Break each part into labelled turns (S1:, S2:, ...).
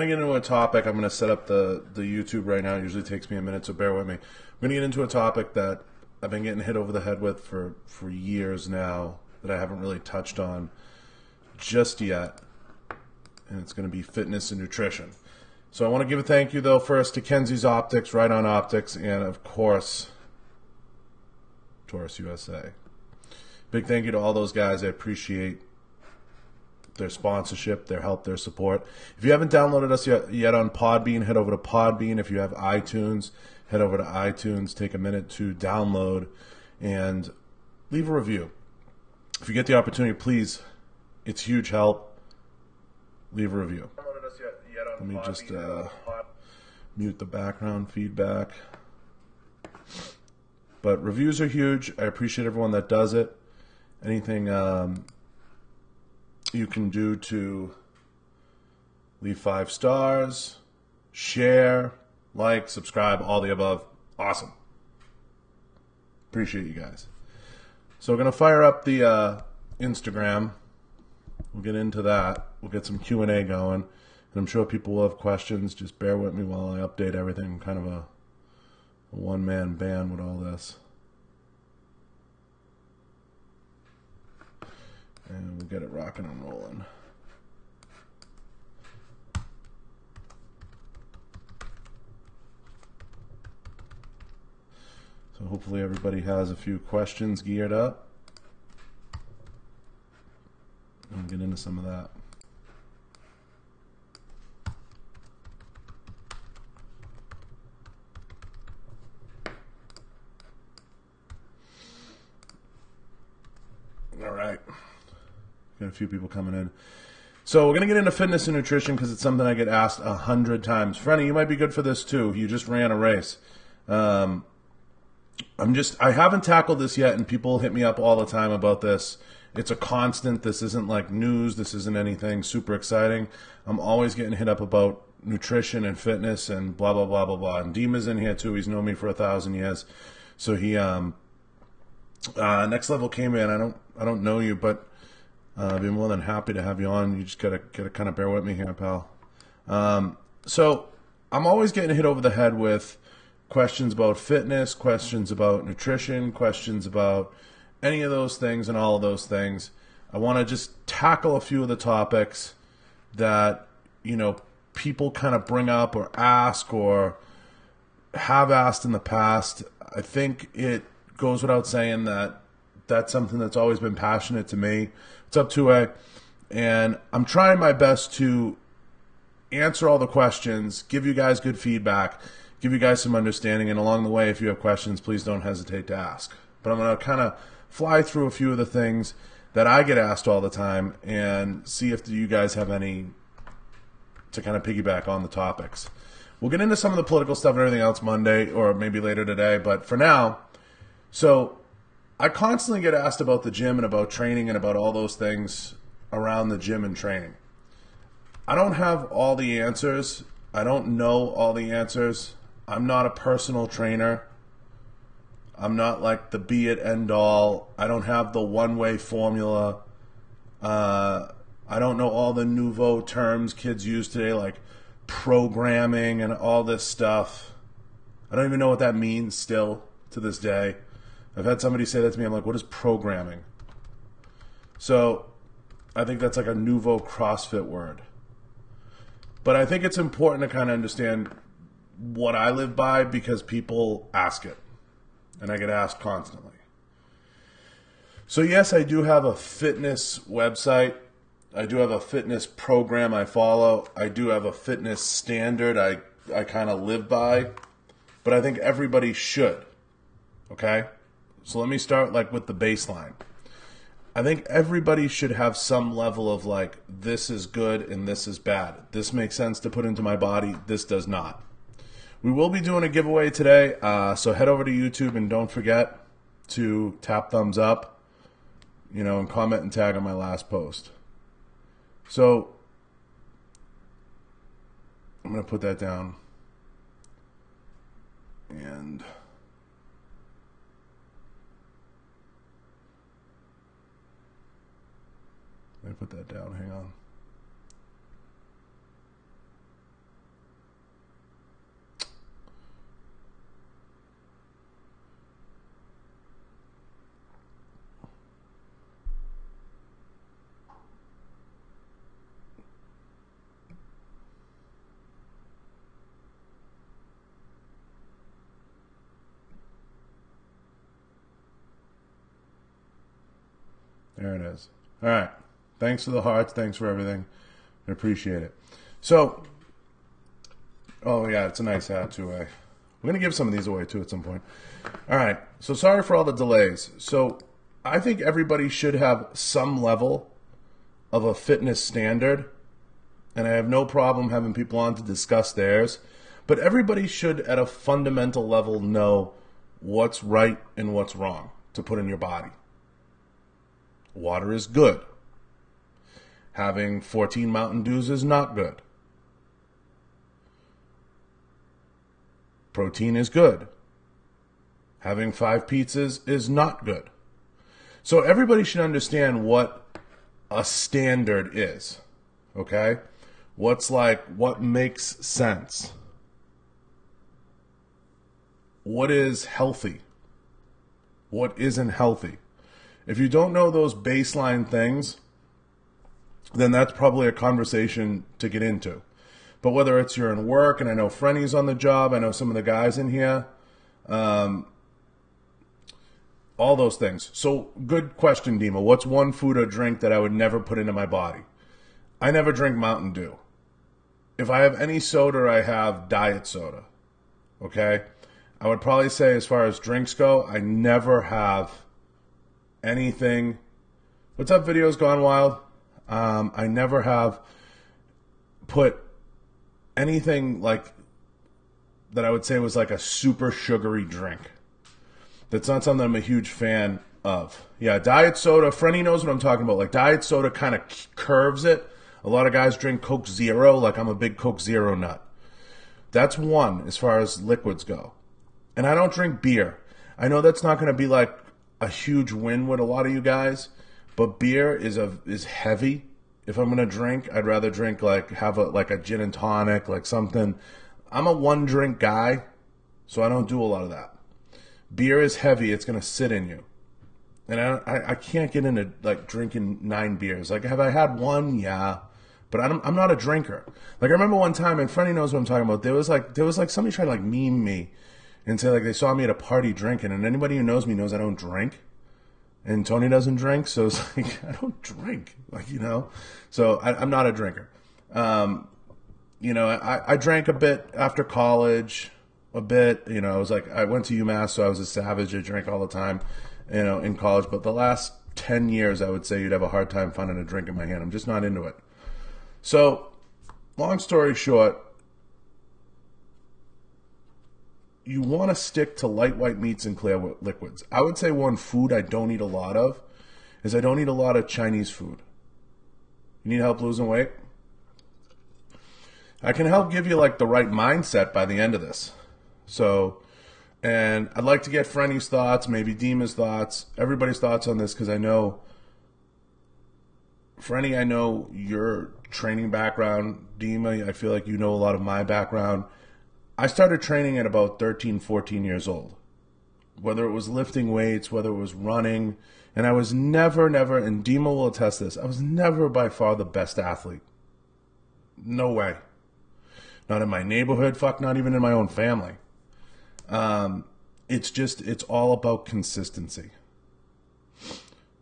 S1: going to get into a topic. I'm going to set up the YouTube right now. It usually takes me a minute, so bear with me. I'm going to get into a topic that I've been getting hit over the head with for years now that I haven't really touched on just yet, and it's going to be fitness and nutrition. So I want to give a thank you, though, first to Kenzies Optics, Riton Optics, and, of course, Taurus USA. Big thank you to all those guys. I appreciate their sponsorship, their help, their support. If you haven't downloaded us yet on Podbean, head over to Podbean. If you have iTunes, head over to iTunes. Take a minute to download and leave a review. If you get the opportunity, please, it's huge help. Leave a review. Let me just mute the background feedback. But reviews are huge. I appreciate everyone that does it. Anything you can do to leave 5 stars, share, like, subscribe, all the above. Awesome. Appreciate you guys. So we're going to fire up the Instagram. We'll get into that. We'll get some Q&A going. And I'm sure people will have questions. Just bear with me while I update everything. I'm kind of a one-man band with all this. And we'll get it rocking and rolling. So hopefully everybody has a few questions geared up. I'll get into some of that. All right. Got a few people coming in. So we're going to get into fitness and nutrition because it's something I get asked 100 times. Frenny, you might be good for this too. You just ran a race. I haven't tackled this yet, and people hit me up all the time about this. It's a constant. This isn't like news. This isn't anything super exciting. I'm always getting hit up about nutrition and fitness and blah, blah, blah, blah, blah. And Dima's in here too. He's known me for 1,000 years. So he, Next Level came in. I don't know you, but I'd be more than happy to have you on. You just gotta kind of bear with me here, pal. So I'm always getting hit over the head with questions about fitness, questions about nutrition, questions about any of those things and all of those things. I want to just tackle a few of the topics that, you know, people kind of bring up or ask or have asked in the past. I think it goes without saying that that's something that's always been passionate to me. It's up to a, and I'm trying my best to answer all the questions, give you guys good feedback, give you guys some understanding, and along the way, if you have questions, please don't hesitate to ask. But I'm going to kind of fly through a few of the things that I get asked all the time and see if you guys have any to kind of piggyback on the topics. We'll get into some of the political stuff and everything else Monday or maybe later today, but for now, so I constantly get asked about the gym and about training and about all those things around the gym and training. I don't have all the answers. I don't know all the answers. I'm not a personal trainer. I'm not like the be it end all. I don't have the one-way formula. I don't know all the nouveau terms kids use today, like programming and all this stuff. I don't even know what that means still to this day. I've had somebody say that to me. I'm like, what is programming? So I think that's like a nouveau CrossFit word. But I think it's important to kind of understand what I live by because people ask it. And I get asked constantly. So yes, I do have a fitness website. I do have a fitness program I follow. I do have a fitness standard I kind of live by. But I think everybody should. Okay? So let me start like with the baseline. I think everybody should have some level of like, this is good and this is bad. This makes sense to put into my body. This does not. We will be doing a giveaway today. So head over to YouTube and don't forget to tap thumbs up, you know, and comment and tag on my last post. So I'm going to put that down. And let me put that down. Hang on. There it is. All right. Thanks for the hearts. Thanks for everything. I appreciate it. So, oh yeah, it's a nice hat too. We're going to give some of these away too at some point. All right. So sorry for all the delays. So I think everybody should have some level of a fitness standard, and I have no problem having people on to discuss theirs. But everybody should, at a fundamental level, know what's right and what's wrong to put in your body. Water is good. Having 14 Mountain Dews is not good. Protein is good. Having 5 pizzas is not good. So everybody should understand what a standard is. Okay? What makes sense? What is healthy? What isn't healthy? If you don't know those baseline things, then that's probably a conversation to get into. But whether it's you're in work, and I know Frenny's on the job, I know some of the guys in here, all those things. So good question, Dima. What's one food or drink that I would never put into my body? I never drink Mountain Dew. If I have any soda, I have diet soda. Okay? I would probably say, as far as drinks go, I never have anything. What's up, Videos Gone Wild? I never have put anything like that I would say was like a super sugary drink. That's not something I'm a huge fan of. Yeah, diet soda. Frenny knows what I'm talking about. Like, diet soda kind of curves it. A lot of guys drink Coke Zero. Like, I'm a big Coke Zero nut. That's one as far as liquids go. And I don't drink beer. I know that's not going to be like a huge win with a lot of you guys, but beer is heavy. If I'm going to drink, I'd rather drink have a gin and tonic, like something. I'm a one drink guy, so I don't do a lot of that. Beer is heavy. It's going to sit in you. And I can't get into like drinking 9 beers. Like, have I had one? Yeah. But I'm not a drinker. Like, I remember one time, and Frenny knows what I'm talking about. There was like somebody trying to like meme me and say like they saw me at a party drinking, and anybody who knows me knows I don't drink. And Tony doesn't drink, so it's like, I don't drink, like, you know. So I'm not a drinker. You know, I drank a bit after college, a bit. You know, I went to UMass, so I was a savage. I drank all the time, you know, in college. But the last 10 years, I would say you'd have a hard time finding a drink in my hand. I'm just not into it. So, long story short, you want to stick to light white meats and clear liquids. I would say one food I don't eat a lot of is I don't eat a lot of Chinese food. You need help losing weight? I can help give you like the right mindset by the end of this. So, and I'd like to get Frenny's thoughts, maybe Dima's thoughts, everybody's thoughts on this, because I know, Frenny, I know your training background. Dima, I feel like you know a lot of my background. I started training at about 13, 14 years old. Whether it was lifting weights, whether it was running, and I was never, and Dima will attest this, I was never by far the best athlete. No way. Not in my neighborhood, not even in my own family. It's all about consistency.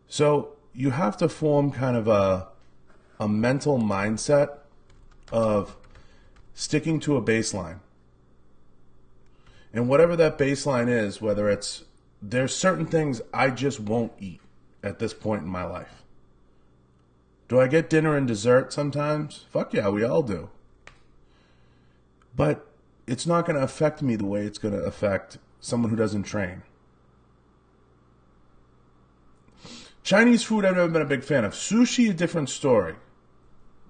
S1: So you have to form kind of a mental mindset of sticking to a baseline. And whatever that baseline is, whether it's, there's certain things I just won't eat at this point in my life. Do I get dinner and dessert sometimes? Fuck yeah, we all do. But it's not going to affect me the way it's going to affect someone who doesn't train. Chinese food I've never been a big fan of. Sushi, a different story.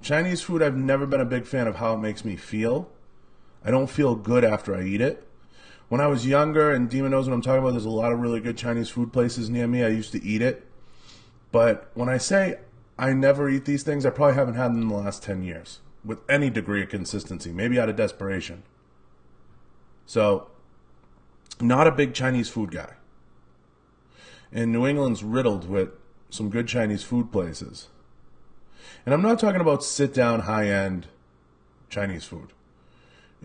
S1: Chinese food I've never been a big fan of how it makes me feel. I don't feel good after I eat it. When I was younger, and Dima knows what I'm talking about, there's a lot of really good Chinese food places near me. I used to eat it. But when I say I never eat these things, I probably haven't had them in the last 10 years with any degree of consistency, maybe out of desperation. So, not a big Chinese food guy. And New England's riddled with some good Chinese food places. And I'm not talking about sit-down, high-end Chinese food.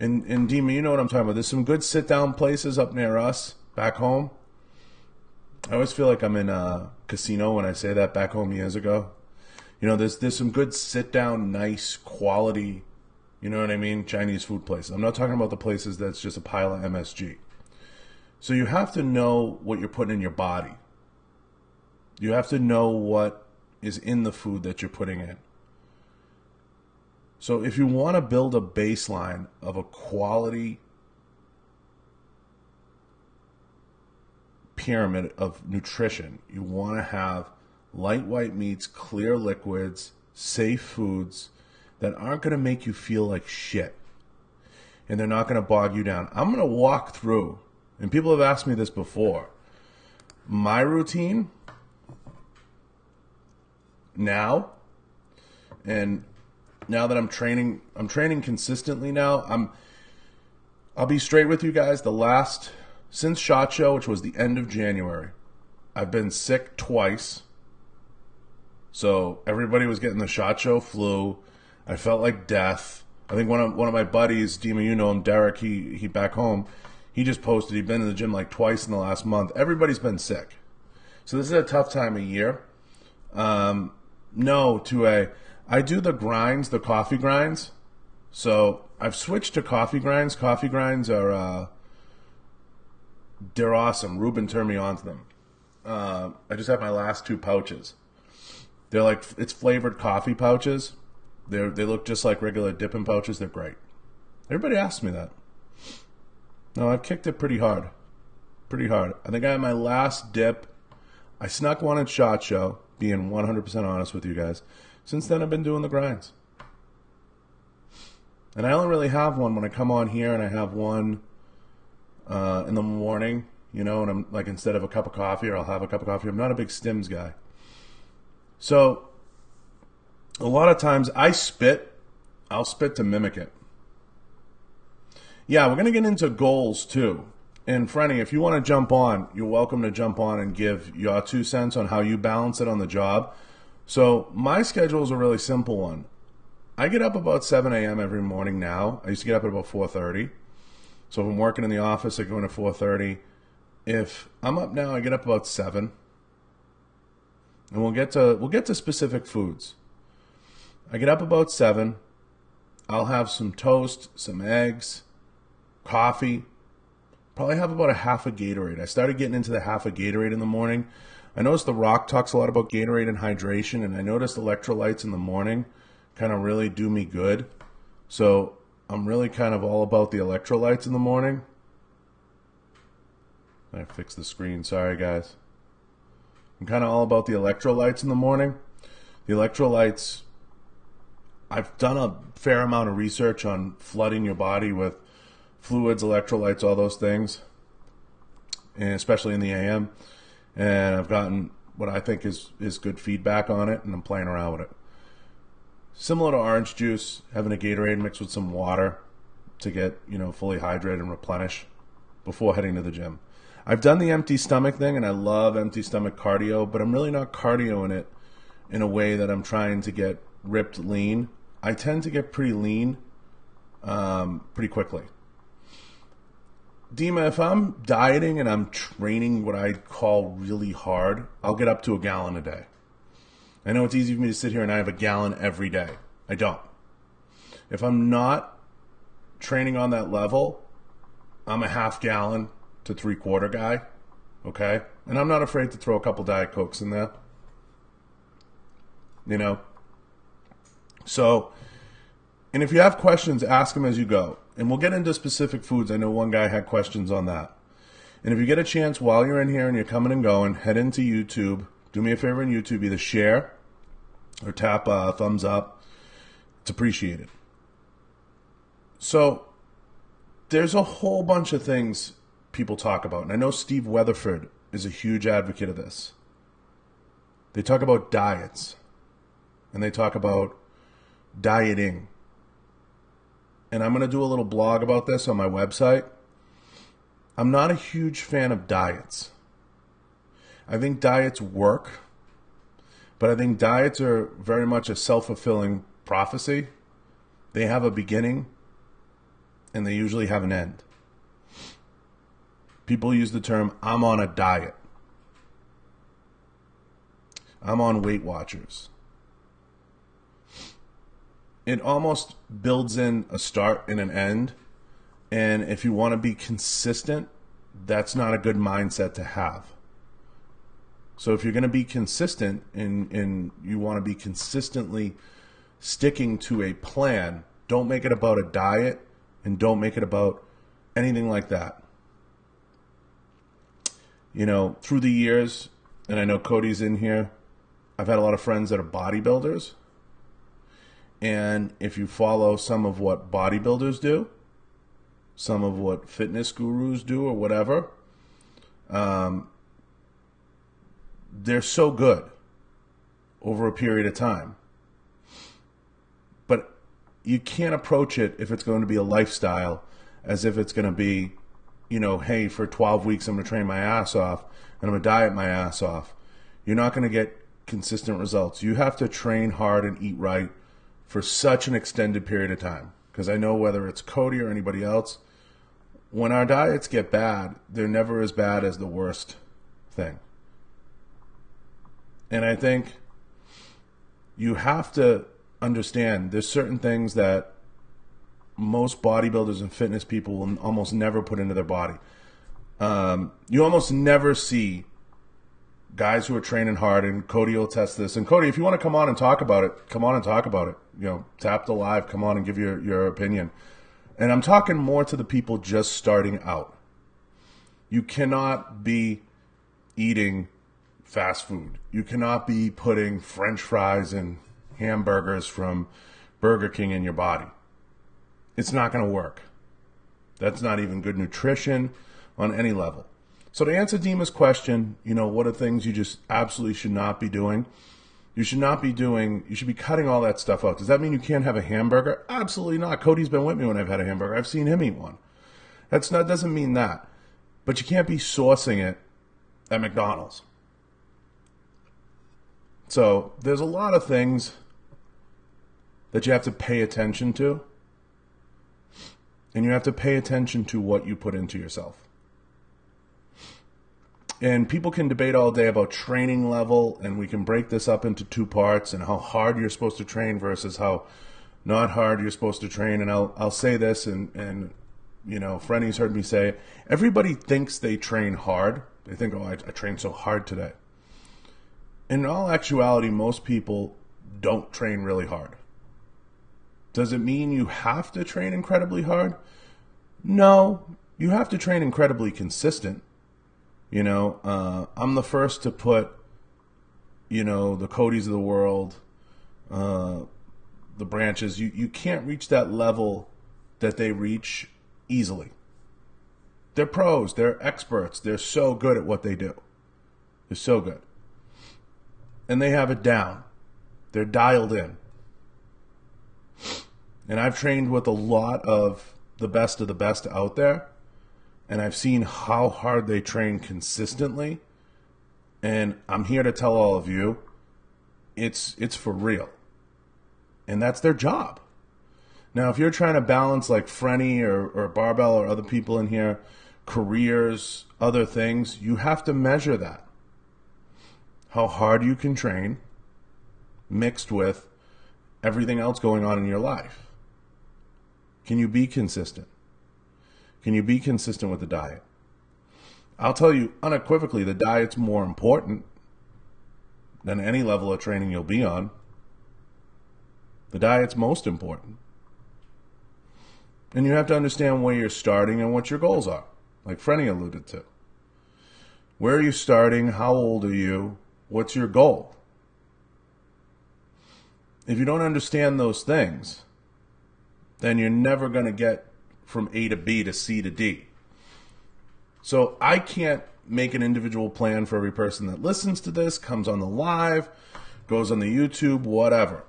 S1: And Dima, you know what I'm talking about. There's some good sit-down places up near us, back home. I always feel like I'm in a casino when I say that back home years ago. You know, there's some good sit down, nice quality, you know what I mean, Chinese food places. I'm not talking about the places that's just a pile of MSG. So you have to know what you're putting in your body. You have to know what is in the food that you're putting in. So if you want to build a baseline of a quality pyramid of nutrition, you want to have light white meats, clear liquids, safe foods that aren't going to make you feel like shit. And they're not going to bog you down. I'm going to walk through, and people have asked me this before, my routine now, and now that I'm training consistently now. I'll be straight with you guys. Since SHOT Show, which was the end of January, I've been sick twice. So everybody was getting the SHOT Show flu. I felt like death. I think one of my buddies, Dima, you know him, Derek, he back home, he just posted he'd been in the gym like twice in the last month. Everybody's been sick. So this is a tough time of year. I do the grinds, the coffee grinds. So I've switched to coffee grinds. Coffee grinds are, they're awesome. Ruben turned me on to them. I just have my last 2 pouches. They're like, it's flavored coffee pouches. They look just like regular dipping pouches. They're great. Everybody asks me that. No, I've kicked it pretty hard. Pretty hard. I think I had my last dip. I snuck one at SHOT Show, being 100% honest with you guys. Since then, I've been doing the grinds. And I only really have one when I come on here, and I have one in the morning, you know, and I'm like, instead of a cup of coffee, or I'll have a cup of coffee. I'm not a big Stims guy. So a lot of times I'll spit to mimic it. Yeah, we're going to get into goals too. And Frenny, if you want to jump on, you're welcome to jump on and give your 2 cents on how you balance it on the job. So my schedule is a really simple one. I get up about 7 a.m. every morning now. I used to get up at about 4:30. So if I'm working in the office, I go in at 4:30. If I'm up now, I get up about 7. And we'll get to specific foods. I get up about 7. I'll have some toast, some eggs, coffee. Probably have about a half a Gatorade. I started getting into the half a Gatorade in the morning. I noticed The Rock talks a lot about Gatorade and hydration, and I noticed electrolytes in the morning kind of really do me good. So I'm really kind of all about the electrolytes in the morning. I fixed the screen. Sorry, guys. I'm kind of all about the electrolytes in the morning. The electrolytes, I've done a fair amount of research on flooding your body with fluids, electrolytes, all those things, and especially in the AM. And I've gotten what I think is good feedback on it, and I'm playing around with it. Similar to orange juice, having a Gatorade mixed with some water to get, fully hydrated and replenish before heading to the gym. I've done the empty stomach thing, and I love empty stomach cardio, but I'm really not cardioing it in a way that I'm trying to get ripped lean. I tend to get pretty lean pretty quickly. Dima, if I'm dieting and I'm training what I call really hard, I'll get up to a gallon a day. I know it's easy for me to sit here and I have a gallon every day. I don't. If I'm not training on that level, I'm a half gallon to 3/4 guy, okay? And I'm not afraid to throw a couple Diet Cokes in there, So, and if you have questions, ask them as you go. And we'll get into specific foods. I know one guy had questions on that. And if you get a chance while you're in here and you're coming and going, head into YouTube. Do me a favor in YouTube, either share or tap thumbs up. It's appreciated. So there's a whole bunch of things people talk about. And I know Steve Weatherford is a huge advocate of this. They talk about diets. And they talk about dieting. And I'm going to do a little blog about this on my website. I'm not a huge fan of diets. I think diets work, but I think diets are very much a self-fulfilling prophecy. They have a beginning, and they usually have an end. People use the term, I'm on a diet. I'm on Weight Watchers. It almost builds in a start and an end. And if you want to be consistent, that's not a good mindset to have. So if you're going to be consistent and you want to be consistently sticking to a plan, don't make it about a diet and don't make it about anything like that. You know, through the years, and I know Cody's in here, I've had a lot of friends that are bodybuilders. And if you follow some of what bodybuilders do, some of what fitness gurus do or whatever, they're so good over a period of time. But you can't approach it if it's going to be a lifestyle as if it's going to be, you know, hey, for 12 weeks I'm going to train my ass off and I'm going to diet my ass off. You're not going to get consistent results. You have to train hard and eat right for such an extended period of time. Because I know whether it's Cody or anybody else, when our diets get bad, they're never as bad as the worst thing. And I think you have to understand there's certain things that most bodybuilders and fitness people will almost never put into their body. You almost never see guys who are training hard, and Cody will test this. And Cody, if you want to come on and talk about it, come on and talk about it. You know, tap the live, come on and give your opinion. And I'm talking more to the people just starting out. You cannot be eating fast food. You cannot be putting French fries and hamburgers from Burger King in your body. It's not going to work. That's not even good nutrition on any level. So to answer Dima's question, you know, what are things you just absolutely should not be doing? You should be cutting all that stuff out. Does that mean you can't have a hamburger? Absolutely not. Cody's been with me when I've had a hamburger. I've seen him eat one. Doesn't mean that. But you can't be sourcing it at McDonald's. So there's a lot of things that you have to pay attention to. And you have to pay attention to what you put into yourself. And people can debate all day about training level, and we can break this up into two parts and how hard you're supposed to train versus how not hard you're supposed to train. And I'll say this, and you know, Frenny's heard me say, everybody thinks they train hard. They think, oh, I trained so hard today. In all actuality, most people don't train really hard. Does it mean you have to train incredibly hard? No, you have to train incredibly consistent. You know, I'm the first to put, you know, the Codys of the world, the branches. You can't reach that level that they reach easily. They're pros. They're experts. They're so good at what they do. They're so good. And they have it down. They're dialed in. And I've trained with a lot of the best out there. And I've seen how hard they train consistently. And I'm here to tell all of you, it's for real. And that's their job. Now, if you're trying to balance like Frenny or Barbell or other people in here, careers, other things, you have to measure that. How hard you can train mixed with everything else going on in your life. Can you be consistent? Can you be consistent with the diet? I'll tell you unequivocally, the diet's more important than any level of training you'll be on. The diet's most important. And you have to understand where you're starting and what your goals are, like Frenny alluded to. Where are you starting? How old are you? What's your goal? If you don't understand those things, then you're never going to get from A to B to C to D. So I can't make an individual plan for every person that listens to this, comes on the live, goes on the YouTube, whatever.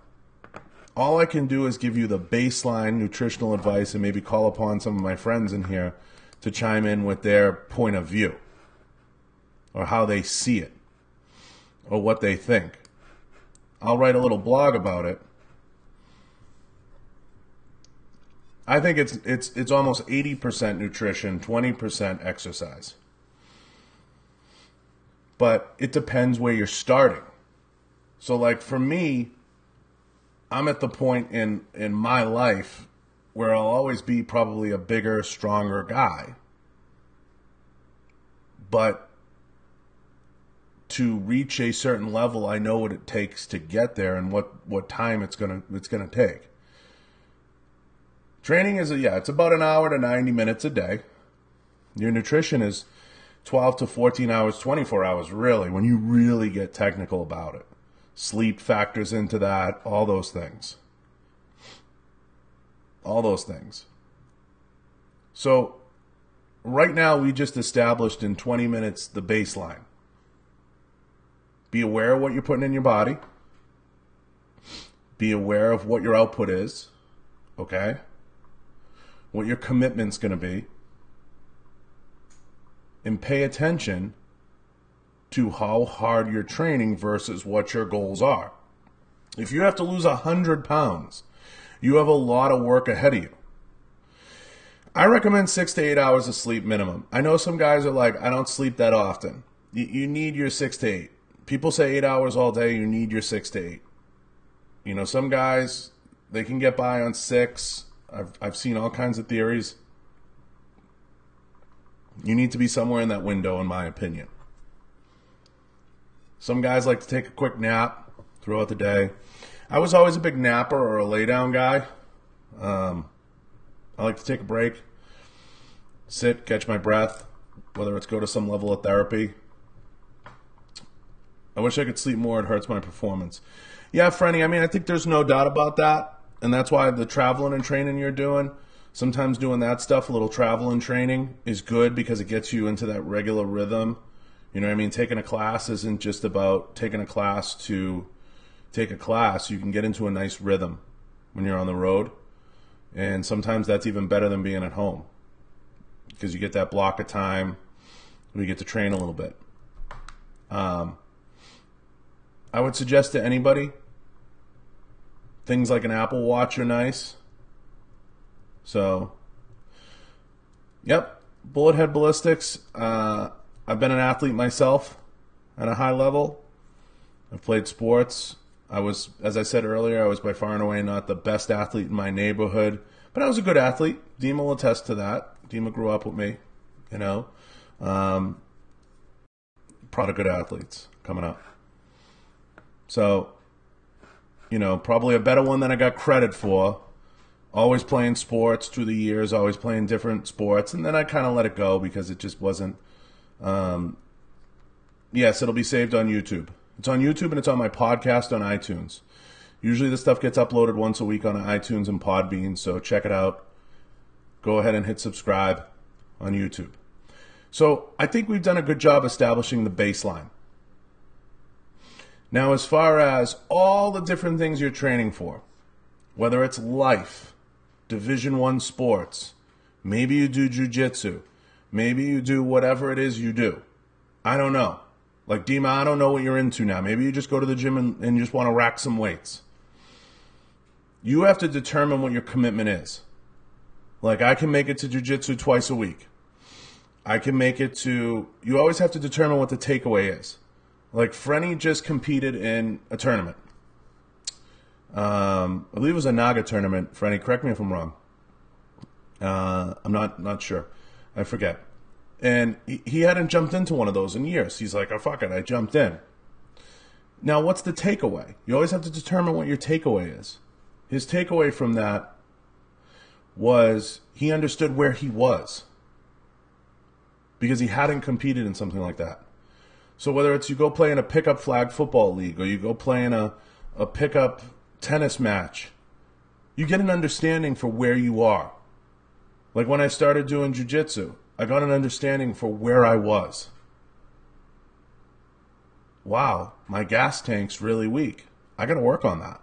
S1: All I can do is give you the baseline nutritional advice and maybe call upon some of my friends in here to chime in with their point of view or how they see it or what they think. I'll write a little blog about it. I think it's almost 80% nutrition, 20% exercise. But it depends where you're starting. So like for me, I'm at the point in my life where I'll always be probably a bigger, stronger guy. But to reach a certain level, I know what it takes to get there and what time it's gonna take. Training is it's about an hour to 90 minutes a day. Your nutrition is 12 to 14 hours, 24 hours really, when you really get technical about it. Sleep factors into that, all those things. All those things. So right now we just established in 20 minutes the baseline. Be aware of what you're putting in your body. Be aware of what your output is. Okay? What your commitment's going to be. And pay attention to how hard you're training versus what your goals are. If you have to lose 100 pounds, you have a lot of work ahead of you. I recommend 6 to 8 hours of sleep minimum. I know some guys are like, I don't sleep that often. You need your 6 to 8. People say 8 hours all day, you need your 6 to 8. You know, some guys, they can get by on 6. I've seen all kinds of theories. You need to be somewhere in that window, in my opinion. Some guys like to take a quick nap throughout the day. I was always a big napper or a lay-down guy. I like to take a break, sit, catch my breath, whether it's go to some level of therapy. I wish I could sleep more. It hurts my performance. Yeah, Frenny, I mean, I think there's no doubt about that. And that's why the traveling and training you're doing, sometimes doing that stuff, a little travel and training, is good because it gets you into that regular rhythm. You know what I mean? Taking a class isn't just about taking a class to take a class. You can get into a nice rhythm when you're on the road. And sometimes that's even better than being at home because you get that block of time where you get to train a little bit. I would suggest to anybody, things like an Apple Watch are nice. So, yep, Bullet Head Ballistics. I've been an athlete myself at a high level. I've played sports. I was, as I said earlier, I was by far and away not the best athlete in my neighborhood, but I was a good athlete. Dima will attest to that. Dima grew up with me, you know. Product good athletes coming up. So, you know, probably a better one than I got credit for. Always playing sports through the years, always playing different sports, and then I kind of let it go because it just wasn't. Yes, it'll be saved on YouTube. It's on YouTube and it's on my podcast on iTunes. Usually this stuff gets uploaded once a week on iTunes and Podbean, so check it out. Go ahead and hit subscribe on YouTube. So I think we've done a good job establishing the baseline. Now, as far as all the different things you're training for, whether it's life, Division I sports, maybe you do jiu-jitsu, maybe you do whatever it is you do. I don't know. Like, Dima, I don't know what you're into now. Maybe you just go to the gym and you just want to rack some weights. You have to determine what your commitment is. Like, I can make it to jiu-jitsu twice a week. I can make it to... You always have to determine what the takeaway is. Like, Frenny just competed in a tournament. I believe it was a Naga tournament. Frenny, correct me if I'm wrong. I'm not sure. I forget. And he hadn't jumped into one of those in years. He's like, oh, fuck it, I jumped in. Now, what's the takeaway? You always have to determine what your takeaway is. His takeaway from that was he understood where he was because he hadn't competed in something like that. So whether it's you go play in a pickup flag football league or you go play in a pickup tennis match, you get an understanding for where you are. Like when I started doing jiu-jitsu, I got an understanding for where I was. Wow, my gas tank's really weak. I got to work on that.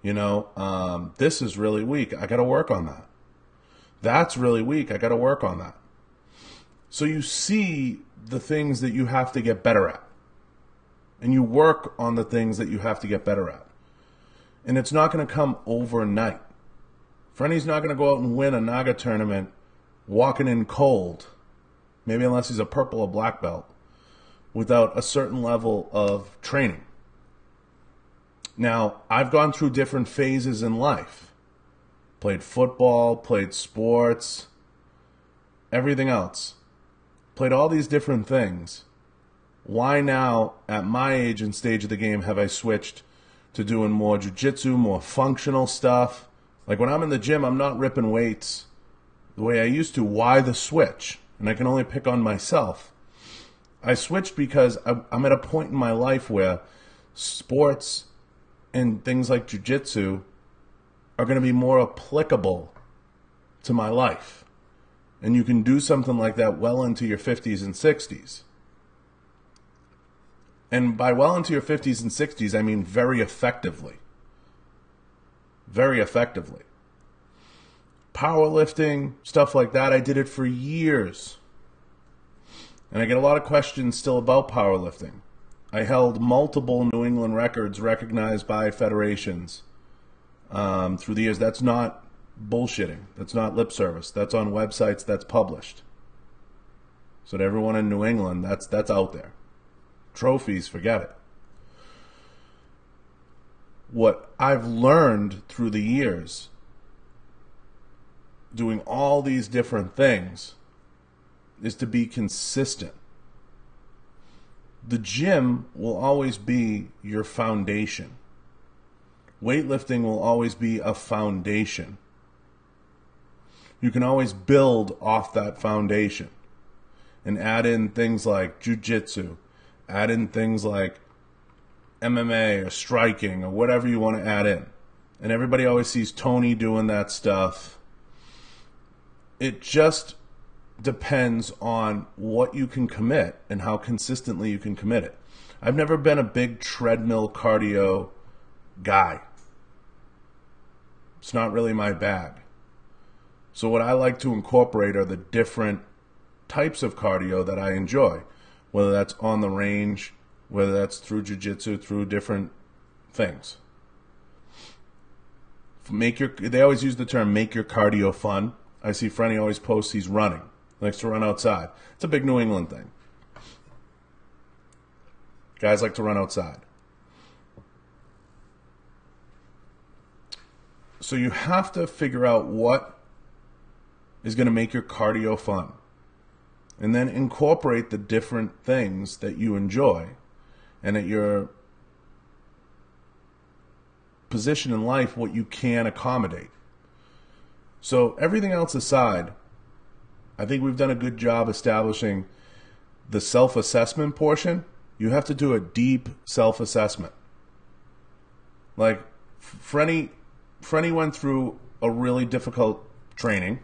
S1: You know, this is really weak. I got to work on that. That's really weak. I got to work on that. So you see the things that you have to get better at. And you work on the things that you have to get better at. And it's not going to come overnight. Frenny's not going to go out and win a Naga tournament walking in cold, maybe unless he's a purple or black belt, without a certain level of training. Now, I've gone through different phases in life. Played football, played sports, everything else. Played all these different things. Why now, at my age and stage of the game, have I switched to doing more jiu-jitsu, more functional stuff? Like when I'm in the gym, I'm not ripping weights the way I used to. Why the switch? And I can only pick on myself. I switched because I'm at a point in my life where sports and things like jiu-jitsu are going to be more applicable to my life. And you can do something like that well into your 50s and 60s. And by well into your 50s and 60s, I mean very effectively. Very effectively. Powerlifting, stuff like that, I did it for years. And I get a lot of questions still about powerlifting. I held multiple New England records recognized by federations through the years. That's not bullshitting. That's not lip service. That's on websites that's published. So to everyone in New England, that's out there. Trophies, forget it. What I've learned through the years, doing all these different things, is to be consistent. The gym will always be your foundation. Weightlifting will always be a foundation. You can always build off that foundation and add in things like jiu-jitsu, add in things like MMA or striking or whatever you want to add in. And everybody always sees Tony doing that stuff. It just depends on what you can commit and how consistently you can commit it. I've never been a big treadmill cardio guy. It's not really my bag. So what I like to incorporate are the different types of cardio that I enjoy, whether that's on the range, whether that's through jiu-jitsu, through different things. They always use the term make your cardio fun. I see Frenny always posts he's running. Likes to run outside. It's a big New England thing. Guys like to run outside. So you have to figure out what is going to make your cardio fun. And then incorporate the different things that you enjoy and at your position in life, what you can accommodate. So everything else aside, I think we've done a good job establishing the self-assessment portion. You have to do a deep self-assessment. Like, Frenny went through a really difficult training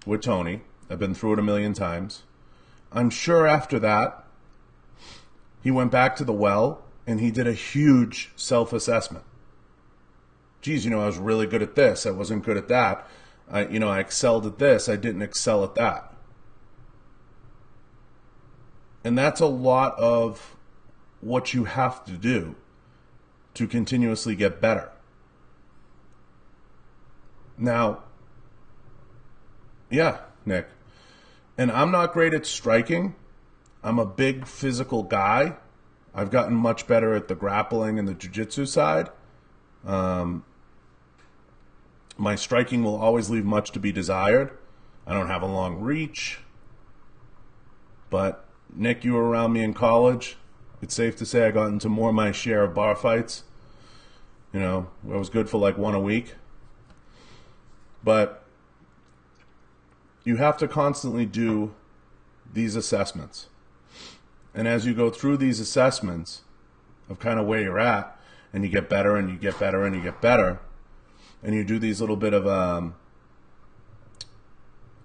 S1: with Tony. I've been through it a million times. I'm sure after that, he went back to the well and he did a huge self-assessment. Geez, I was really good at this. I wasn't good at that. I excelled at this. I didn't excel at that. And that's a lot of what you have to do to continuously get better. Now, yeah, Nick. And I'm not great at striking. I'm a big physical guy. I've gotten much better at the grappling and the jiu-jitsu side. My striking will always leave much to be desired. I don't have a long reach. But, Nick, you were around me in college. It's safe to say I got into more of my share of bar fights. I was good for like one a week. But you have to constantly do these assessments. And as you go through these assessments of kind of where you're at, and you get better and you get better and you get better, and you do these little bit of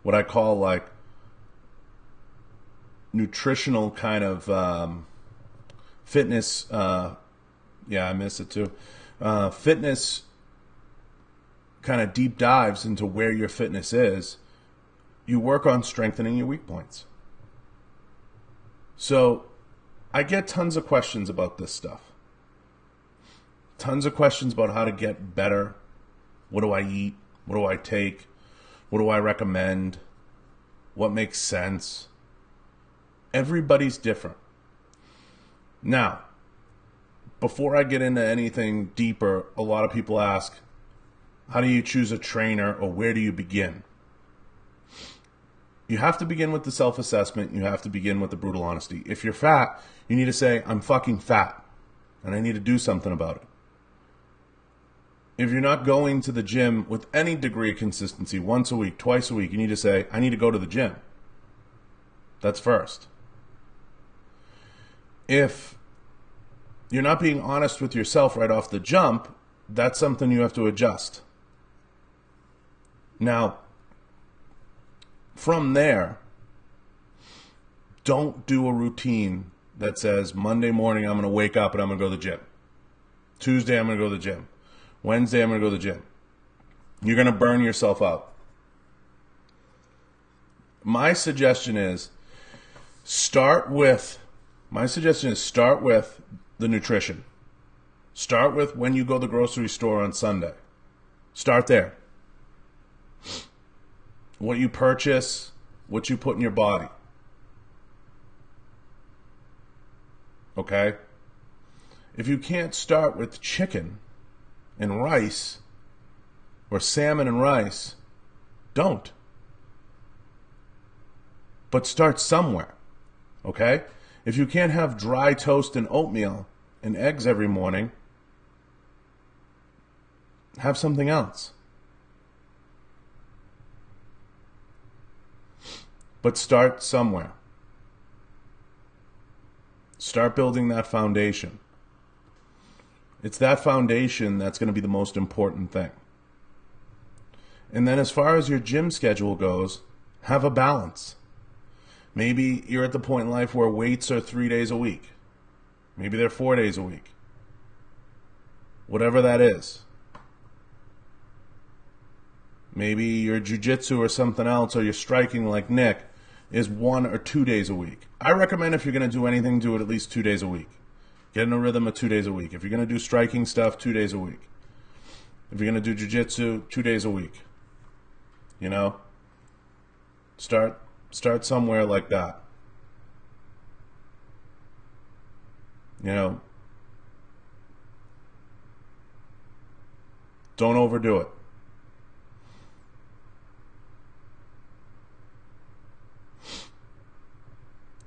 S1: what I call like nutritional kind of fitness, I miss it too, fitness kind of deep dives into where your fitness is, you work on strengthening your weak points. So I get tons of questions about this stuff. Tons of questions about how to get better. What do I eat? What do I take? What do I recommend? What makes sense? Everybody's different. Now, before I get into anything deeper, a lot of people ask, how do you choose a trainer, or where do you begin? You have to begin with the self-assessment. You have to begin with the brutal honesty. If you're fat, you need to say, I'm fucking fat, and I need to do something about it. If you're not going to the gym with any degree of consistency, once a week, twice a week, you need to say, I need to go to the gym. That's first. If you're not being honest with yourself right off the jump, that's something you have to adjust. Now, from there, don't do a routine that says Monday morning I'm going to wake up and I'm going to go to the gym. Tuesday I'm going to go to the gym. Wednesday I'm going to go to the gym. You're going to burn yourself out. My suggestion is start with the nutrition. Start with when you go to the grocery store on Sunday. Start there. What you purchase, what you put in your body. Okay? If you can't start with chicken and rice, or salmon and rice, don't. But start somewhere. Okay? If you can't have dry toast and oatmeal and eggs every morning, have something else. But start somewhere. Start building that foundation. It's that foundation that's going to be the most important thing. And then as far as your gym schedule goes, have a balance. Maybe you're at the point in life where weights are 3 days a week. Maybe they're 4 days a week. Whatever that is. Maybe your jiu-jitsu or something else, or your striking like Nick, is 1 or 2 days a week. I recommend if you're going to do anything, do it at least 2 days a week. Get in a rhythm of 2 days a week. If you're going to do striking stuff, 2 days a week. If you're going to do jiu-jitsu, 2 days a week. You know? Start somewhere like that. You know? Don't overdo it.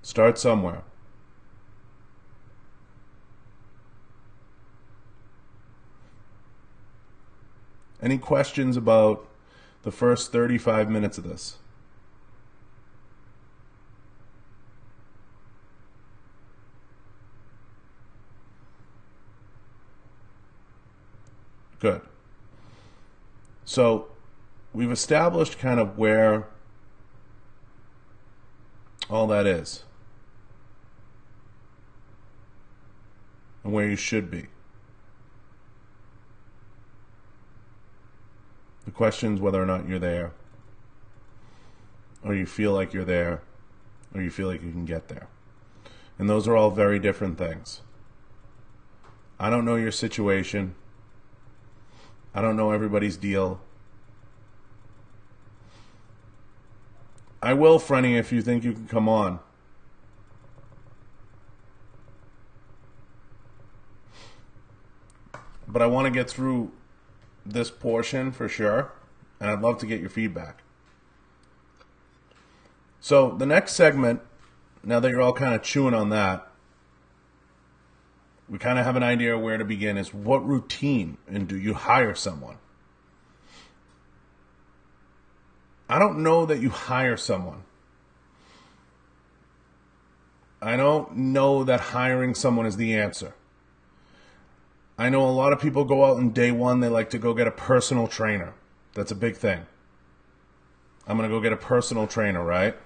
S1: Start somewhere. Any questions about the first 35 minutes of this? Good. So we've established kind of where all that is and where you should be. The question is whether or not you're there, or you feel like you're there, or you feel like you can get there. And those are all very different things. I don't know your situation. I don't know everybody's deal. I will, Frenny, if you think you can come on. But I want to get through this portion for sure, and I'd love to get your feedback. So the next segment, now that you're all kind of chewing on that, we kind of have an idea of where to begin, is what routine, and do you hire someone? I don't know that you hire someone. I don't know that hiring someone is the answer. I know a lot of people go out on day one, they like to go get a personal trainer. That's a big thing. I'm going to go get a personal trainer, right?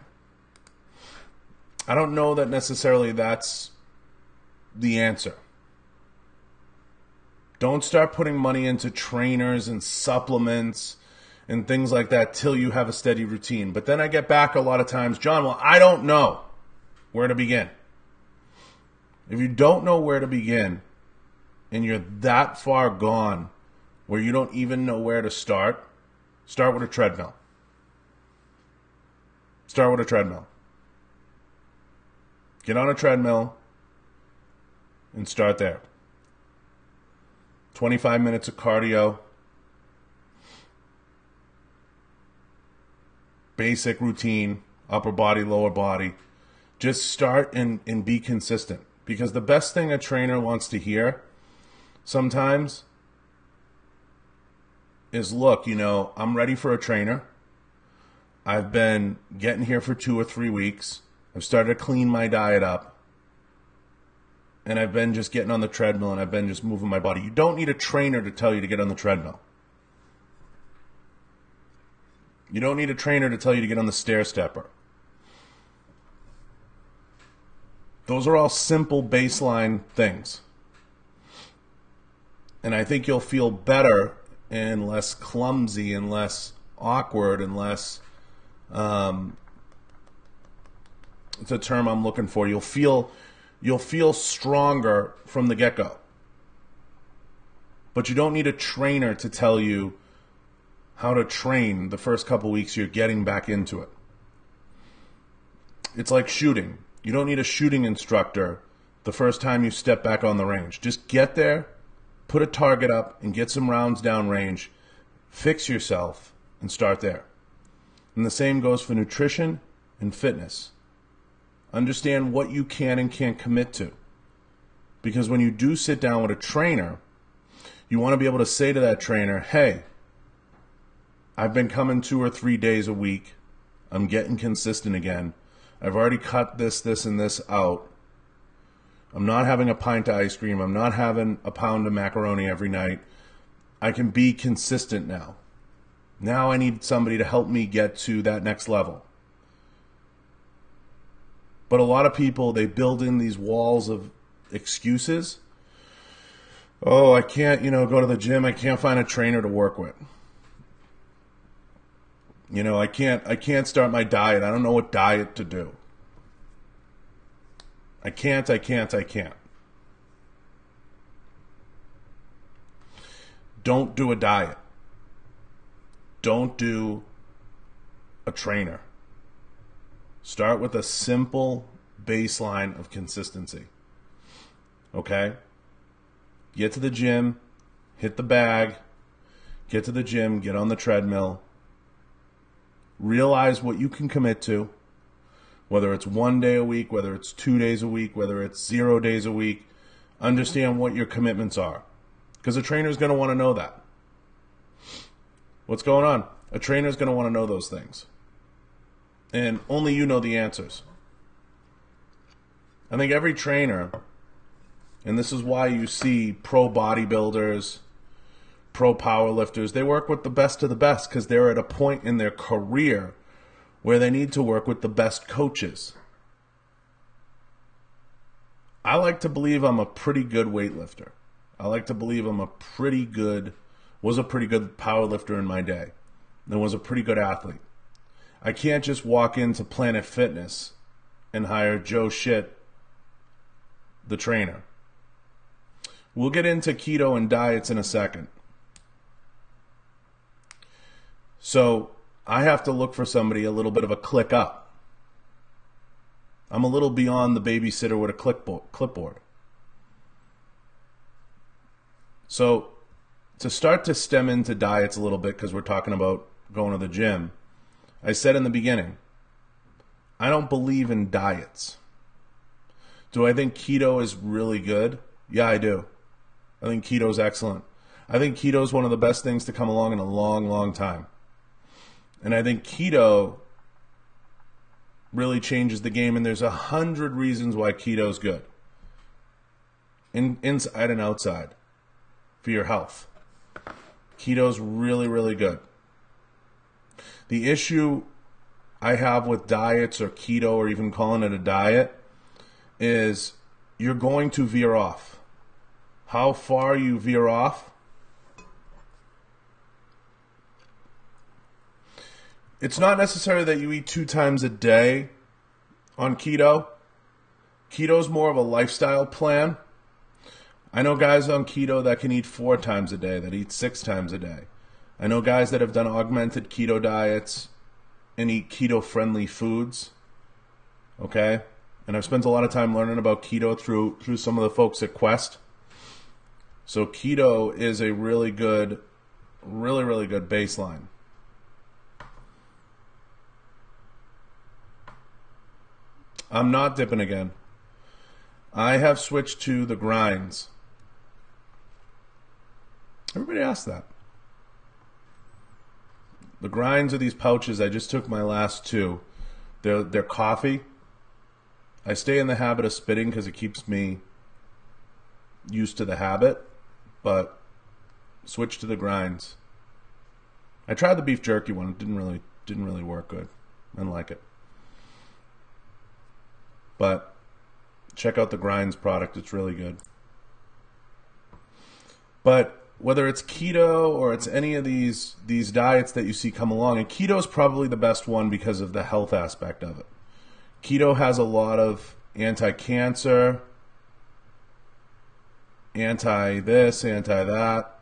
S1: I don't know that necessarily that's the answer. Don't start putting money into trainers and supplements and things like that till you have a steady routine. But then I get back a lot of times, John, well, I don't know where to begin. If you don't know where to begin, and you're that far gone where you don't even know where to start with a treadmill. Start with a treadmill. Get on a treadmill and start there. 25 minutes of cardio, basic routine, upper body, lower body. Just start and be consistent. Because the best thing a trainer wants to hear sometimes is, look, you know, I'm ready for a trainer. I've been getting here for 2 or 3 weeks. I've started to clean my diet up. And I've been just getting on the treadmill and I've been just moving my body. You don't need a trainer to tell you to get on the treadmill. You don't need a trainer to tell you to get on the stair stepper. Those are all simple baseline things. And I think you'll feel better and less clumsy and less awkward and less, it's a term I'm looking for. You'll feel stronger from the get-go. But you don't need a trainer to tell you how to train the first couple weeks you're getting back into it. It's like shooting. You don't need a shooting instructor the first time you step back on the range. Just get there, put a target up, and get some rounds down range. Fix yourself and start there. And the same goes for nutrition and fitness. Understand what you can and can't commit to. Because when you do sit down with a trainer, you want to be able to say to that trainer, hey, I've been coming 2 or 3 days a week. I'm getting consistent again. I've already cut this, and this out. I'm not having a pint of ice cream. I'm not having a pound of macaroni every night. I can be consistent now. Now I need somebody to help me get to that next level. But a lot of people, they build in these walls of excuses. Oh, I can't, go to the gym. I can't find a trainer to work with. I can't start my diet. I don't know what diet to do. I can't. Don't do a diet. Don't do a trainer. Start with a simple baseline of consistency. Okay? Get to the gym, hit the bag, get to the gym, get on the treadmill. Realize what you can commit to, whether it's 1 day a week, whether it's 2 days a week, whether it's 0 days a week. Understand what your commitments are, because a trainer is going to want to know that. What's going on? A trainer is going to want to know those things, and only you know the answers. I think every trainer, and this is why you see pro bodybuilders, pro powerlifters, they work with the best of the best because they're at a point in their career where they need to work with the best coaches. I like to believe I'm a pretty good weightlifter. I like to believe was a pretty good powerlifter in my day, and was a pretty good athlete. I can't just walk into Planet Fitness and hire Joe Shit, the trainer. We'll get into keto and diets in a second. So I have to look for somebody a little bit of a click up. I'm a little beyond the babysitter with a clipboard. So to start to stem into diets a little bit, because we're talking about going to the gym, I said in the beginning, I don't believe in diets. Do I think keto is really good? Yeah, I do. I think keto is excellent. I think keto is one of the best things to come along in a long, long time. And I think keto really changes the game, and there's 100 reasons why keto is good. Inside and outside for your health. Keto is really, really good. The issue I have with diets or keto, or even calling it a diet, is you're going to veer off. How far you veer off, it's not necessary that you eat 2 times a day on keto. Keto is more of a lifestyle plan. I know guys on keto that can eat 4 times a day, that eat 6 times a day. I know guys that have done augmented keto diets and eat keto-friendly foods. Okay? And I've spent a lot of time learning about keto through some of the folks at Quest. So keto is a really good, really good baseline. I'm not dipping again. I have switched to the grinds. Everybody asks that. The grinds are these pouches. I just took my last two. They're coffee. I stay in the habit of spitting because it keeps me used to the habit, but switch to the grinds. I tried the beef jerky one. It didn't really work good. I didn't like it. But check out the grinds product. It's really good. But whether it's keto or it's any of these diets that you see come along, and keto is probably the best one because of the health aspect of it. Keto has a lot of anti-cancer, anti-this, anti-that.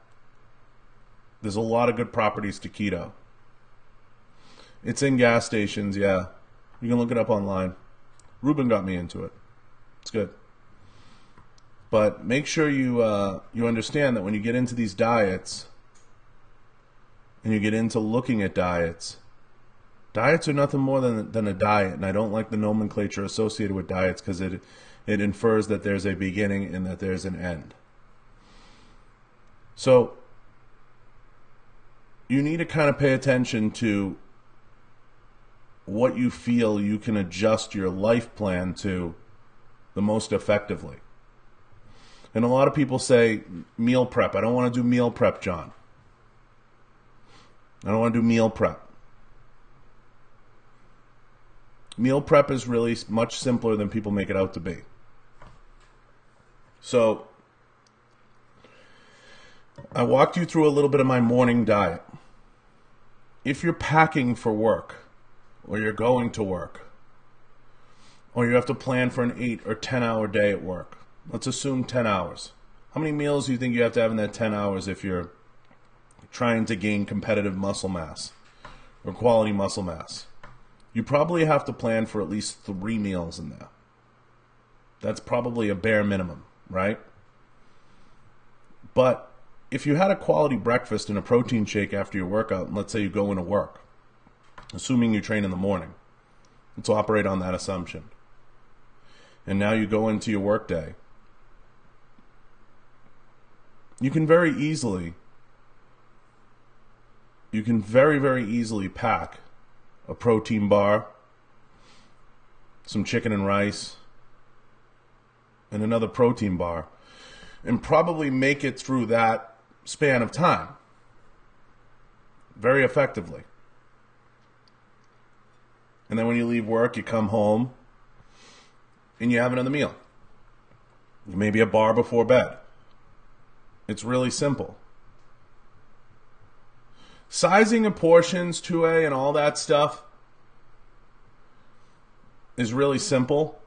S1: There's a lot of good properties to keto. It's in gas stations, yeah. You can look it up online. Ruben got me into it. It's good. But make sure you understand that when you get into these diets and you get into looking at diets, diets are nothing more than a diet. And I don't like the nomenclature associated with diets because it infers that there's a beginning and that there's an end. So you need to kind of pay attention to what you feel you can adjust your life plan to the most effectively. And a lot of people say, meal prep. I don't want to do meal prep, John. I don't want to do meal prep. Meal prep is really much simpler than people make it out to be. So, I walked you through a little bit of my morning diet. If you're packing for work, or you're going to work, or you have to plan for an 8 or 10 hour day at work, let's assume 10 hours. How many meals do you think you have to have in that 10 hours if you're trying to gain competitive muscle mass or quality muscle mass? You probably have to plan for at least 3 meals in there. That's probably a bare minimum, right? But if you had a quality breakfast and a protein shake after your workout, and let's say you go into work, assuming you train in the morning, let's operate on that assumption. And now you go into your work day. You can very, very easily pack a protein bar, some chicken and rice, and another protein bar, and probably make it through that span of time very effectively. And then when you leave work, you come home and you have another meal. Maybe a bar before bed. It's really simple. Sizing of portions, 2A and all that stuff is really simple.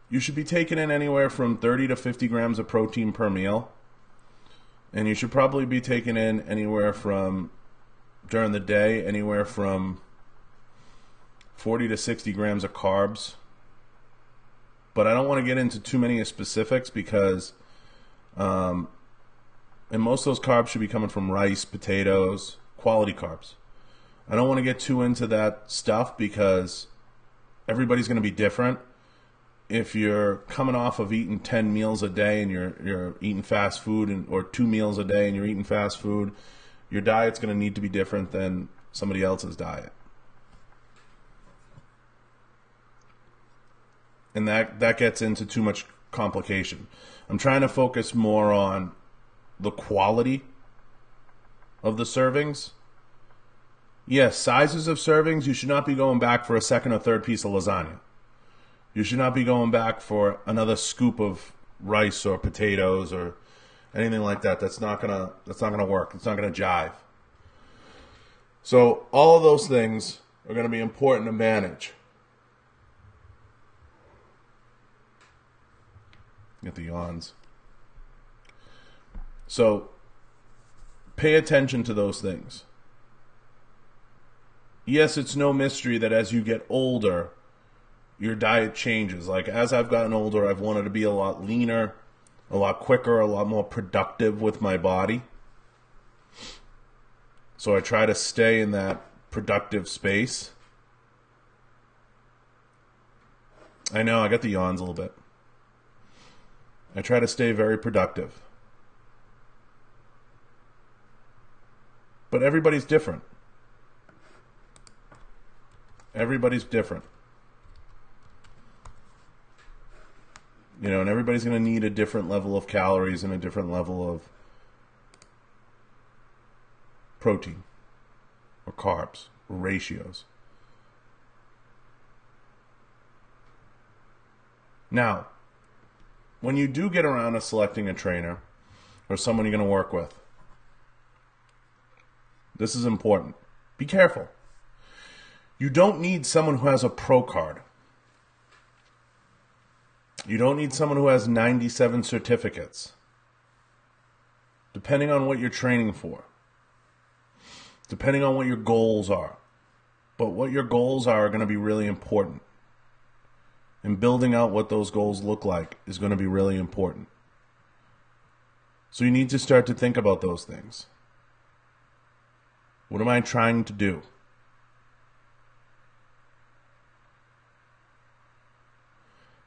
S1: You should be taking in anywhere from 30 to 50 grams of protein per meal. And you should probably be taking in anywhere from, during the day, anywhere from 40 to 60 grams of carbs. But I don't want to get into too many specifics because and most of those carbs should be coming from rice, potatoes, quality carbs. I don't want to get too into that stuff because everybody's going to be different. If you're coming off of eating 10 meals a day and you're eating fast food, or 2 meals a day and you're eating fast food, your diet's going to need to be different than somebody else's diet. And that gets into too much complication. I'm trying to focus more on the quality of the servings. Yes, sizes of servings, you should not be going back for a second or third piece of lasagna. You should not be going back for another scoop of rice or potatoes or anything like that. That's not gonna work. It's not gonna jive. So all of those things are gonna be important to manage. Get the yawns. So pay attention to those things. Yes, it's no mystery that as you get older, your diet changes. Like as I've gotten older, I've wanted to be a lot leaner. a lot quicker, a lot more productive with my body. So I try to stay in that productive space. I know, I got the yawns a little bit. I try to stay very productive. But everybody's different. Everybody's different. You know, and everybody's going to need a different level of calories and a different level of protein or carbs or ratios. Now, when you do get around to selecting a trainer or someone you're going to work with, this is important. Be careful. You don't need someone who has a pro card. You don't need someone who has 97 certificates. Depending on what you're training for. Depending on what your goals are. But what your goals are going to be really important. And building out what those goals look like is going to be really important. So you need to start to think about those things. What am I trying to do?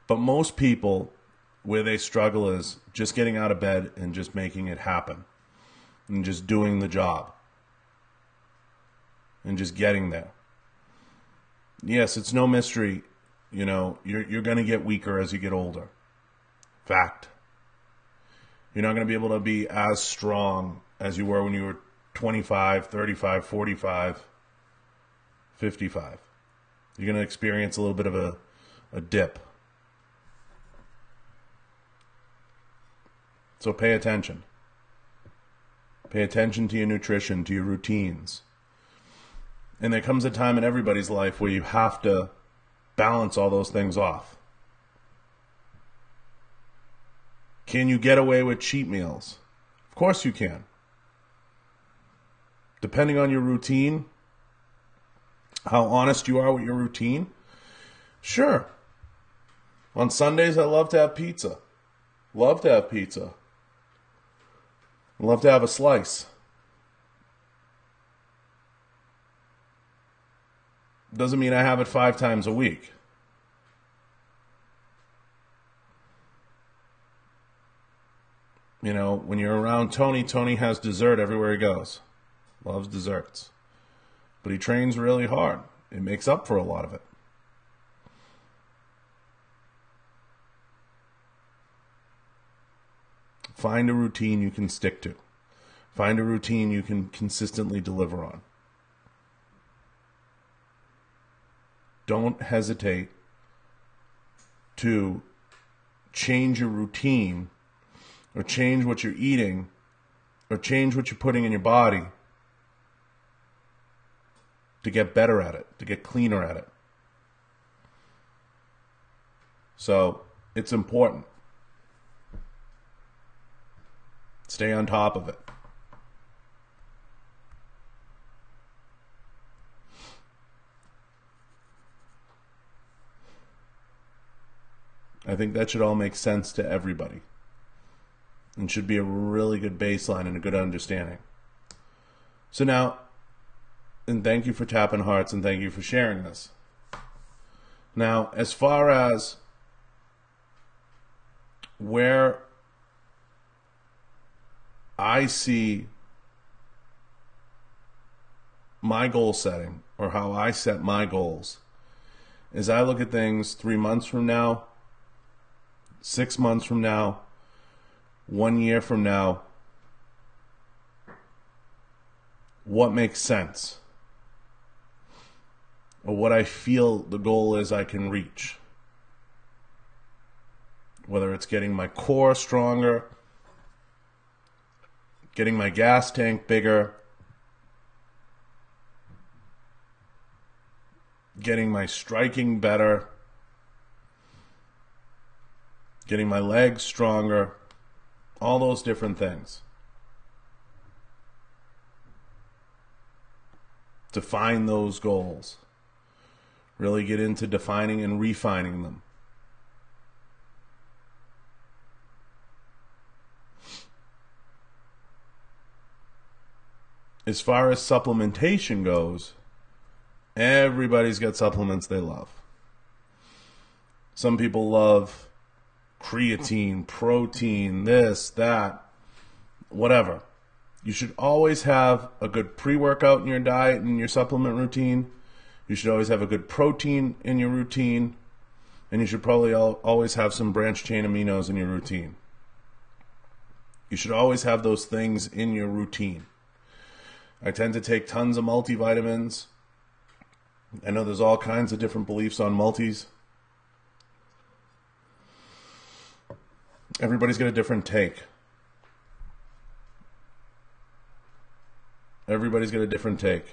S1: But most people, where they struggle is just getting out of bed and just making it happen. And just doing the job. And just getting there. Yes, it's no mystery. You know, you're going to get weaker as you get older. Fact. You're not going to be able to be as strong as you were when you were 25, 35, 45, 55. You're going to experience a little bit of a dip. So pay attention. Pay attention to your nutrition, to your routines. And there comes a time in everybody's life where you have to balance all those things off. Can you get away with cheat meals? Of course you can. Depending on your routine, how honest you are with your routine, sure. On Sundays, I love to have pizza. Love to have pizza. Love to have a slice. Doesn't mean I have it 5 times a week. You know, when you're around Tony, Tony has dessert everywhere he goes. Loves desserts. But he trains really hard. It makes up for a lot of it. Find a routine you can stick to. Find a routine you can consistently deliver on. Don't hesitate to change your routine or change what you're eating or change what you're putting in your body to get better at it, to get cleaner at it. So it's important. Stay on top of it. I think that should all make sense to everybody. And should be a really good baseline and a good understanding. So now, and thank you for tapping hearts and thank you for sharing this. Now, as far as where I see my goal setting or how I set my goals is I look at things 3 months from now, 6 months from now, 1 year from now. What makes sense? Or what I feel the goal is I can reach. Whether it's getting my core stronger, getting my gas tank bigger, getting my striking better, getting my legs stronger, all those different things. Define those goals. Really get into defining and refining them. as far as supplementation goes, everybody's got supplements they love. Some people love creatine, protein, this, that, whatever. You should always have a good pre-workout in your diet and your supplement routine. You should always have a good protein in your routine. And you should probably always have some branched chain aminos in your routine. You should always have those things in your routine. I tend to take tons of multivitamins. I know there's all kinds of different beliefs on multis. Everybody's got a different take. Everybody's got a different take.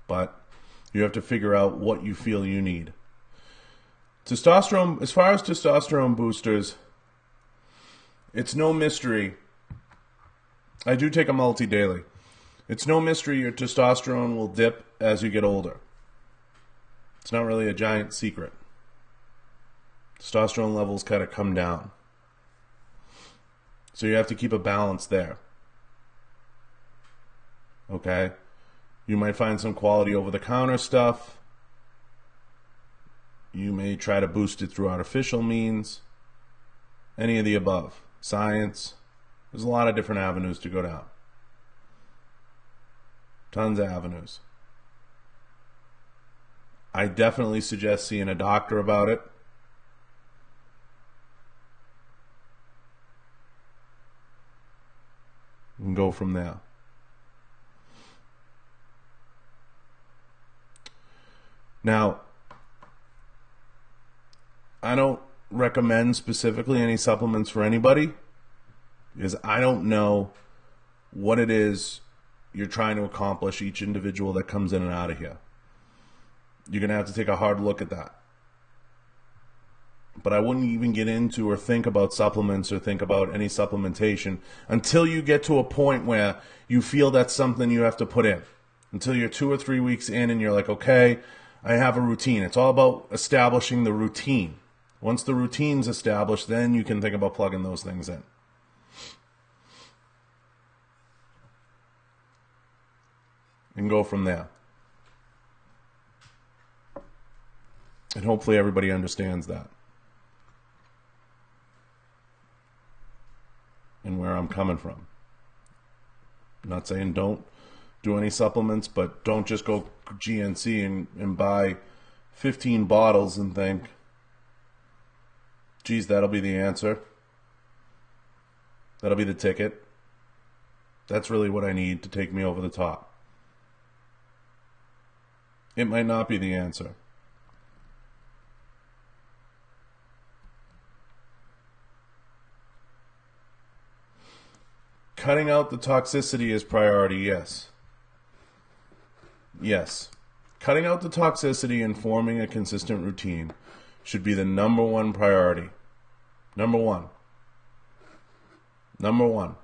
S1: But you have to figure out what you feel you need. Testosterone, as far as testosterone boosters, it's no mystery. I do take a multi daily. It's no mystery your testosterone will dip as you get older. It's not really a giant secret. Testosterone levels kind of come down. So you have to keep a balance there. Okay? You might find some quality over-the-counter stuff. You may try to boost it through artificial means. Any of the above. Science. There's a lot of different avenues to go down. Tons of avenues. I definitely suggest seeing a doctor about it. And go from there. Now, I don't recommend specifically any supplements for anybody because I don't know what it is you're trying to accomplish, each individual that comes in and out of here. You're going to have to take a hard look at that. But I wouldn't even get into or think about supplements or think about any supplementation until you get to a point where you feel that's something you have to put in. Until you're 2 or 3 weeks in and you're like, okay, I have a routine. It's all about establishing the routine. Once the routine's established, then you can think about plugging those things in. And go from there. And hopefully everybody understands that. And where I'm coming from. I'm not saying don't do any supplements, but don't just go GNC and buy 15 bottles and think, geez, that'll be the answer. That'll be the ticket. That's really what I need to take me over the top. It might not be the answer. Cutting out the toxicity is priority, yes. Yes. Cutting out the toxicity and forming a consistent routine should be the number one priority. Number one. Number one.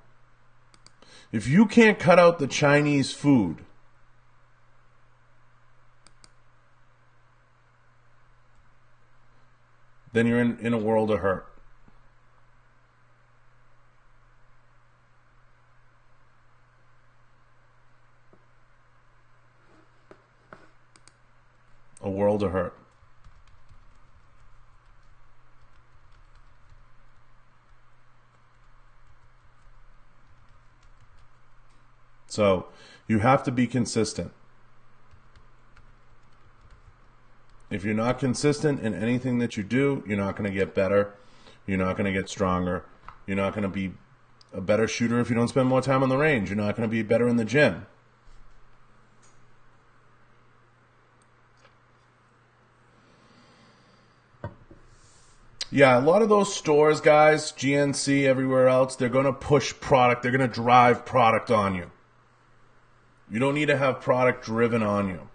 S1: If you can't cut out the Chinese food, then you're in a world of hurt. A world of hurt. So you have to be consistent. If you're not consistent in anything that you do, you're not going to get better. You're not going to get stronger. You're not going to be a better shooter if you don't spend more time on the range. You're not going to be better in the gym. Yeah, a lot of those stores, guys, GNC, everywhere else, they're going to push product. They're going to drive product on you. You don't need to have product driven on you.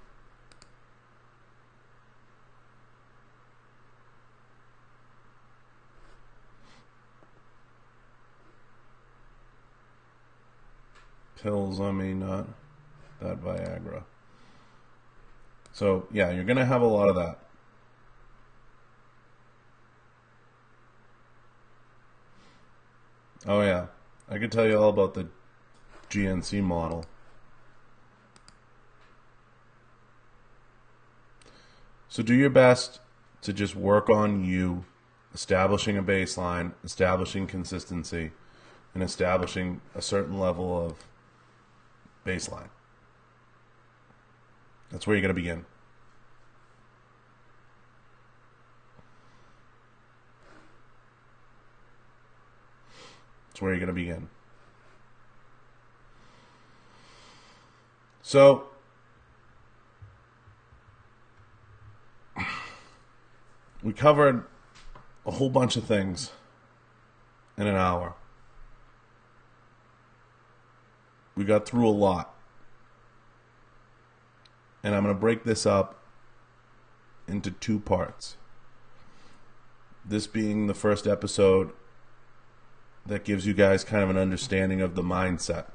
S1: Pills, I mean, not that Viagra. So yeah, you're going to have a lot of that. Oh yeah, I could tell you all about the GNC model. So do your best to just work on you, establishing a baseline, establishing consistency, and establishing a certain level of baseline. That's where you're going to begin. That's where you're going to begin. So, we covered a whole bunch of things in an hour. We got through a lot. And I'm going to break this up into 2 parts. This being the first episode that gives you guys kind of an understanding of the mindset.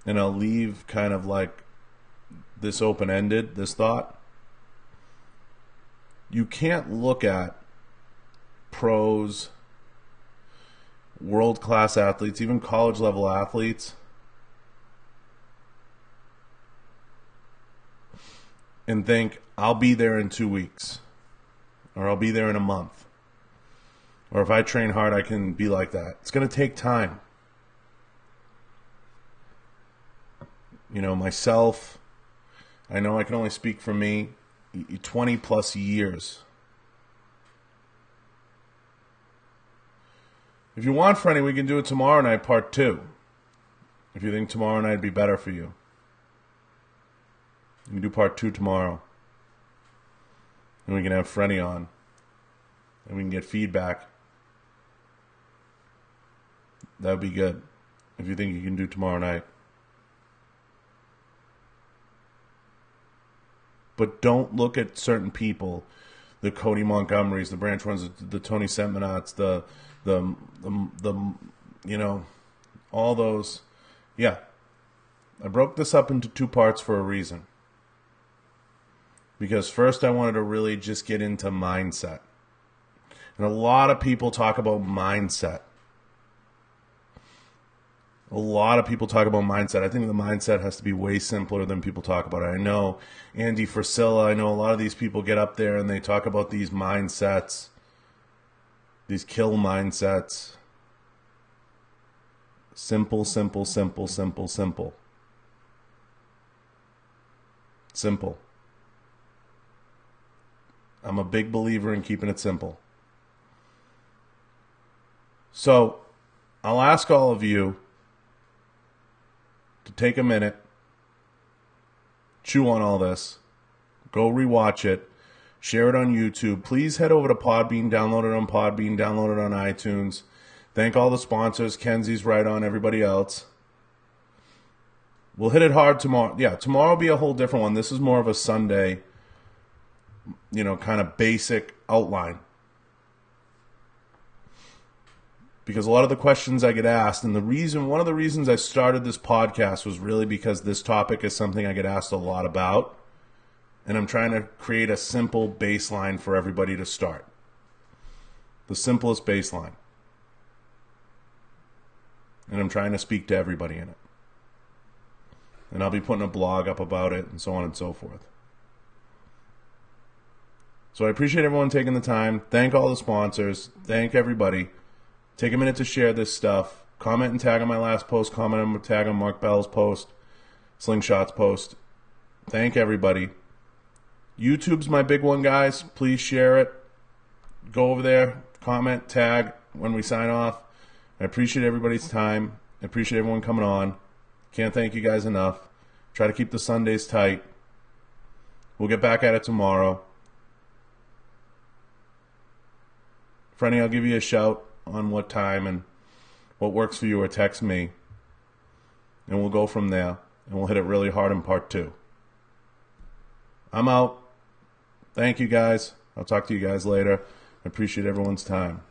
S1: And I'll leave kind of like this open-ended, this thought. You can't look at pros, world-class athletes, even college-level athletes, and think, I'll be there in 2 weeks, or I'll be there in a month, or if I train hard, I can be like that. It's going to take time. You know, myself, I know I can only speak for me, 20 plus years. If you want, Freddie, we can do it tomorrow night, part 2. If you think tomorrow night would be better for you. We can do part 2 tomorrow. And we can have Freddie on. And we can get feedback. That would be good. If you think you can do tomorrow night. But don't look at certain people. The Cody Montgomerys, the Branch Runs, the Tony Sentmanots, the you know, all those. Yeah. I broke this up into 2 parts for a reason. Because first I wanted to really just get into mindset. And a lot of people talk about mindset. A lot of people talk about mindset. I think the mindset has to be way simpler than people talk about it. I know Andy Frisella, I know a lot of these people get up there and they talk about these mindsets, these kill mindsets. Simple, simple, simple, simple, simple. Simple. I'm a big believer in keeping it simple. So, I'll ask all of you to take a minute, chew on all this, go rewatch it, share it on YouTube. Please head over to Podbean, download it on Podbean, download it on iTunes. Thank all the sponsors, Kenzies, Riton, everybody else. We'll hit it hard tomorrow. Yeah, tomorrow will be a whole different one. This is more of a Sunday, you know, kind of basic outline. Because a lot of the questions I get asked, and one of the reasons I started this podcast was really because this topic is something I get asked a lot about. And I'm trying to create a simple baseline for everybody to start. The simplest baseline. And I'm trying to speak to everybody in it. And I'll be putting a blog up about it and so on and so forth. So I appreciate everyone taking the time. Thank all the sponsors. Thank everybody. Take a minute to share this stuff. Comment and tag on my last post. Comment and tag on Mark Bell's post. Slingshot's post. Thank everybody. YouTube's my big one, guys. Please share it. Go over there. Comment, tag when we sign off. I appreciate everybody's time. I appreciate everyone coming on. Can't thank you guys enough. Try to keep the Sundays tight. We'll get back at it tomorrow. Frenny, I'll give you a shout on what time and what works for you, or text me. And we'll go from there. And we'll hit it really hard in part 2. I'm out. Thank you guys. I'll talk to you guys later. I appreciate everyone's time.